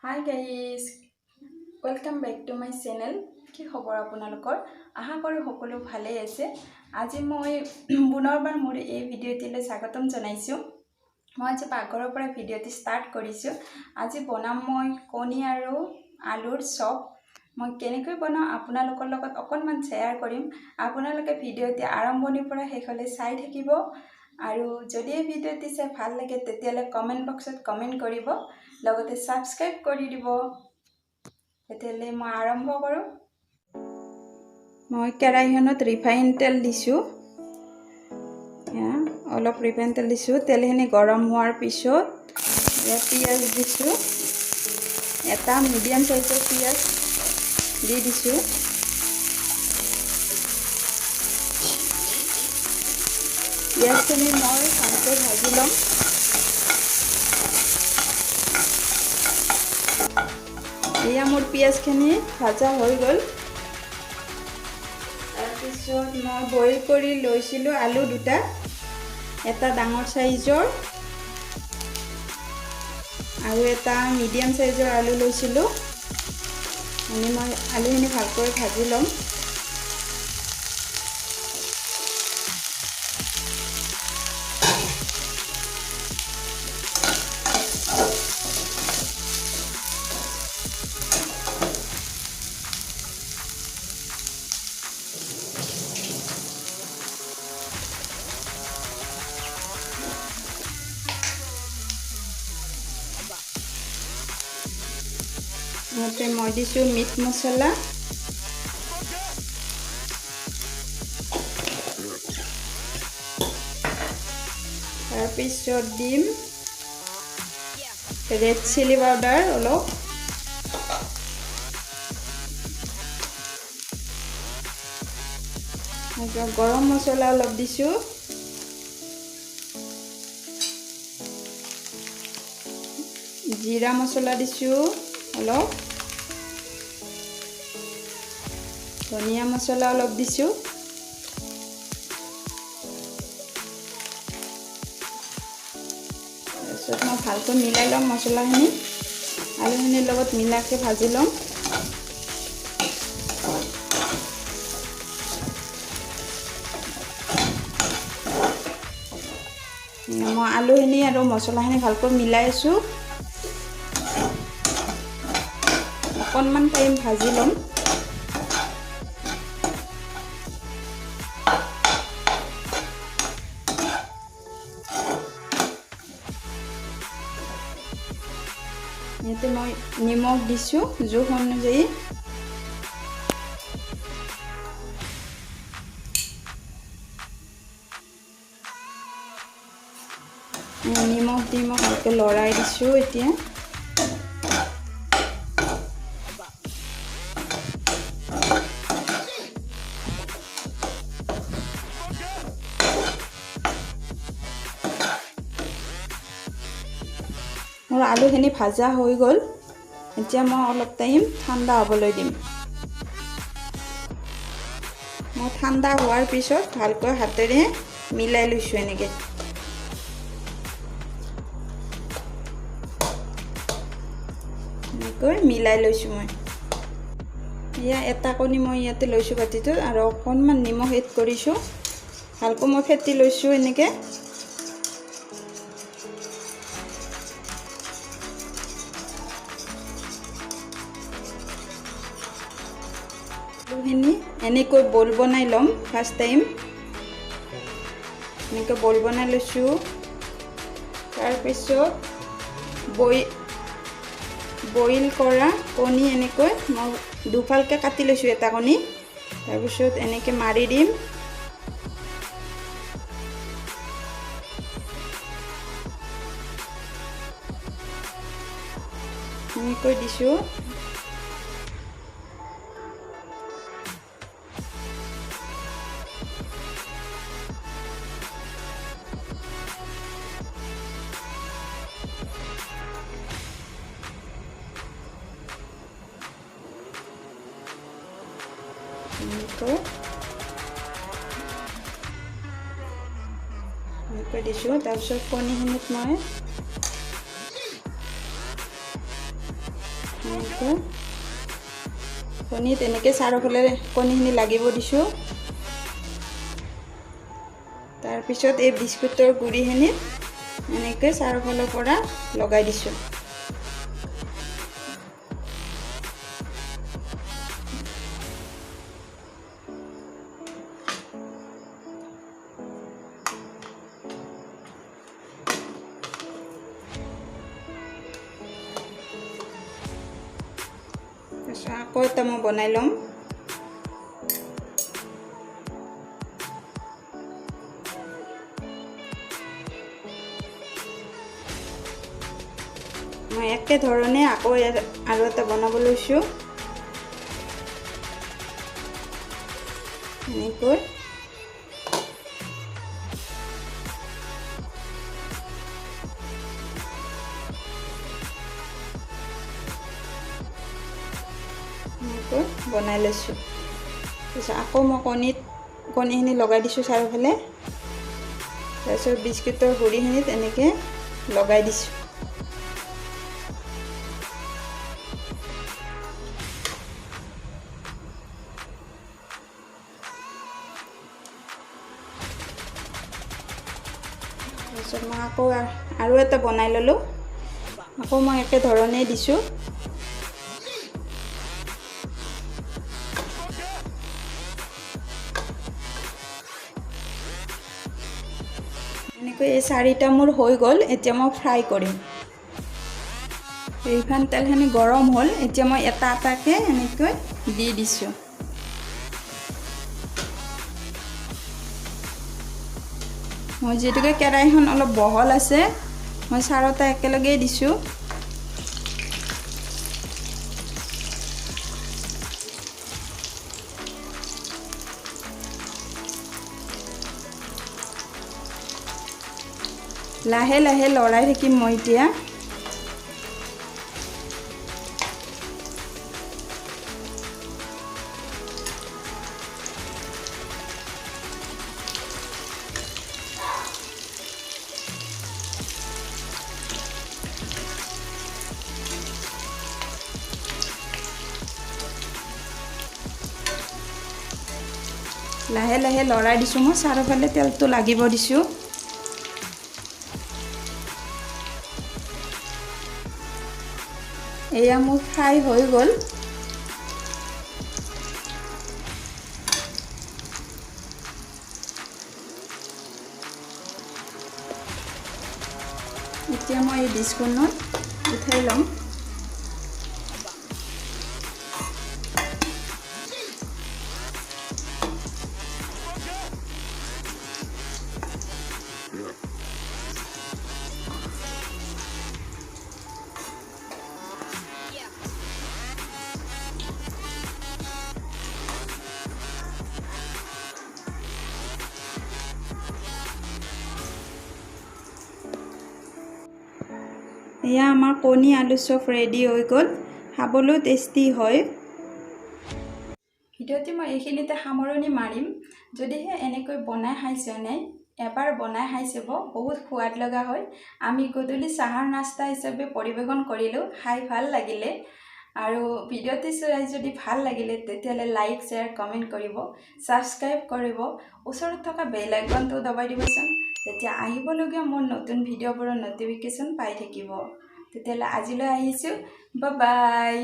Hi guys, welcome back to my channel. কি খবৰ আপোনালোকৰ আশা কৰো সকলো ভালে আছে। আজি মই পুনৰবাৰ মোৰ এই ভিডিঅ'টিলৈ স্বাগতম জনাইছো। মই আজি পাকঘৰৰ পৰা ভিডিঅ'টি ষ্টাৰ্ট কৰিছো। আজি বনাম মই কণী আৰু আলুৰ চপ। মই কেনেকৈ বনাও আপোনালোকৰ লগত অকনমান শেয়াৰ কৰিম। আপোনালোকে ভিডিঅ'টি আৰম্ভণিৰ পৰা শেষলৈ চাই থাকিব। আৰু যদি এই ভিডিঅ'টি চাই ভাল লাগে তেতিয়ালে কমেন্ট বক্সত কমেন্ট কৰিব। লগতে সাবস্ক্ৰাইব কৰি দিব। তেতিয়ালে মই আৰম্ভ কৰো। মই কেৰাহীখনত ৰিফাইন তেল দিছো। অলপ ৰিফাইন তেল দিছো। তেলখিনি গৰম হোৱাৰ পিছত পিয়াজ দিছো। এটা মিডিয়াম সাইজৰ পিয়াজ দি দিছো। পিয়াজখিনি মই ভালকৈ ভাজি লম। এয়া মোৰ পিয়াজখিনি ভাজা হৈ গ'ল। তাৰপিছত মই বইল কৰি লৈছিলোঁ আলু দুটা, এটা ডাঙৰ সাইজৰ আৰু এটা মিডিয়াম সাইজৰ আলু লৈছিলোঁ। মই আলুখিনি ভালকৈ ভাজি ল'ম। ইয়াতে মই দিছোঁ মিট মছলা, তাৰপিছত দিম ৰেড চিলি পাউডাৰ অলপ, গৰম মছলা অলপ দিছোঁ, জিৰা মছলা দিছোঁ অলপ, ধনিয়া মছলা অলপ দিছোঁ, তাৰপিছত মই ভালকৈ মিলাই ল'ম মছলাখিনি, আলুখিনিৰ লগত মিলাকৈ ভাজি ল'ম। মই আলুখিনি আৰু মছলাখিনি ভালকৈ মিলাই আছোঁ। অকণমান টাইম ভাজি ল'ম। ইয়াতে মই নিমখ দিছোঁ জোখ অনুযায়ী। নিমখ দি মই ভালকৈ লৰাই দিছোঁ। এতিয়া মোৰ আলুখিনি ভাজা হৈ গ'ল। এতিয়া মই অলপ টাইম ঠাণ্ডা হ'বলৈ দিম। মই ঠাণ্ডা হোৱাৰ পিছত ভালকৈ হাতেৰে মিলাই লৈছোঁ। এনেকৈ মিলাই লৈছোঁ। মই এয়া এটা কণী মই ইয়াতে লৈছোঁ বাতিটোত, আৰু অকণমান নিমখ এড কৰিছোঁ। ভালকৈ মই ফেটি লৈছোঁ এনেকৈ। আলুখিনি এনেকৈ বল বনাই ল'ম। ফাৰ্ষ্ট টাইম এনেকৈ বল বনাই লৈছোঁ। তাৰপিছত বইল কৰা কণী এনেকৈ মই দুফালকৈ কাটি লৈছোঁ এটা কণী। তাৰপিছত এনেকৈ মাৰি দিম। এনেকৈ দিছোঁ। এনেকৈ দিছোঁ। তাৰপিছত কণীখিনিত মই কণী তেনেকৈ চাৰিওফালে কণীখিনি লাগিব দিছোঁ। তাৰপিছত এই বিস্কুটৰ গুড়িখিনি এনেকৈ চাৰিওফালৰ পৰা লগাই দিছোঁ। তাৰপিছত আকৌ এটা মই বনাই ল'ম। মই একে ধৰণে আকৌ আৰু এটা বনাব লৈছোঁ। এনেকৈ বনাই লৈছোঁ। তাৰপিছত আকৌ মই কণীখিনি লগাই দিছোঁ চাৰিওফালে। তাৰপিছত বিস্কুটৰ গুড়িখিনিত এনেকৈ লগাই দিছোঁ। তাৰপিছত মই আকৌ আৰু এটা বনাই ল'লোঁ। আকৌ মই একে ধৰণেই দিছোঁ। এনেকৈ এই চাৰিটা মোৰ হৈ গ'ল। এতিয়া মই ফ্ৰাই কৰিম। ৰিফাইন তেলখিনি গৰম হ'ল। এতিয়া মই এটা এটাকৈ এনেকৈ দি দিছোঁ। মই যিহেতুকে কেৰাহীখন অলপ বহল আছে, মই চাৰিটা একেলগেই দিছোঁ। লাহে লাহে লৰাই থাকিম মই এতিয়া। লাহে লাহে লৰাই দিছোঁ। মই চাৰিওফালে তেলটো লাগিব দিছোঁ। এয়া মোৰ ফ্ৰাই হৈ গ'ল। এতিয়া মই এই ডিছখনত উঠাই ল'ম। এয়া আমাৰ কণী আলু চপ ৰেডি হৈ গ'ল। খাবলৈ টেষ্টি হয়। ভিডিঅ'টি মই এইখিনিতে সামৰণি মাৰিম। যদিহে এনেকৈ বনাই খাইছে নাই, এবাৰ বনাই খাই চাব, বহুত সোৱাদ লগা হয়। আমি গধূলি চাহৰ নাস্তা হিচাপে পৰিৱেশন কৰিলোঁ, খাই ভাল লাগিলে। আৰু ভিডিঅ'টি চাই যদি ভাল লাগিলে তেতিয়াহ'লে লাইক, শ্বেয়াৰ, কমেণ্ট কৰিব, ছাবস্ক্ৰাইব কৰিব, ওচৰত থকা বেল আইকনটো দবাই দিবচোন। তেতিয়া আহিবলগীয়া মোৰ নতুন ভিডিঅ'বোৰৰ ন'টিফিকেশ্যন পাই থাকিব। তেতিয়াহ'লে আজিলৈ আহিছোঁ। Bye bye.